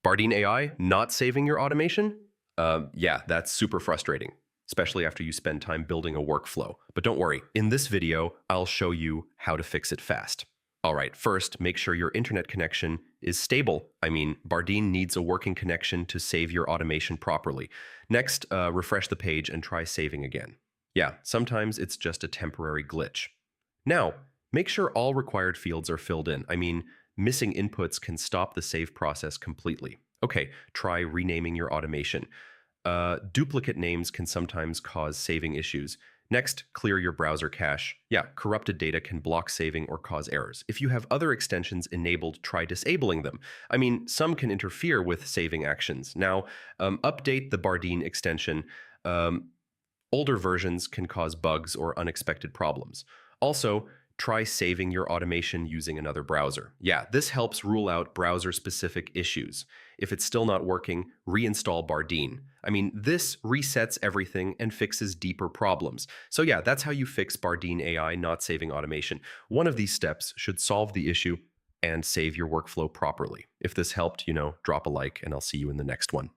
Bardeen AI not saving your automation? Yeah, that's super frustrating, especially after you spend time building a workflow. But don't worry, in this video, I'll show you how to fix it fast. All right, first, make sure your internet connection is stable. Bardeen needs a working connection to save your automation properly. Next, refresh the page and try saving again. Yeah, sometimes it's just a temporary glitch. Now, make sure all required fields are filled in. Missing inputs can stop the save process completely. Okay, try renaming your automation. Duplicate names can sometimes cause saving issues. Next, clear your browser cache. Yeah, corrupted data can block saving or cause errors. If you have other extensions enabled, try disabling them. Some can interfere with saving actions. Now, update the Bardeen extension. Older versions can cause bugs or unexpected problems. Also, try saving your automation using another browser. Yeah, this helps rule out browser-specific issues. If it's still not working, reinstall Bardeen. This resets everything and fixes deeper problems. So yeah, that's how you fix Bardeen AI not saving automation. One of these steps should solve the issue and save your workflow properly. If this helped, drop a like and I'll see you in the next one.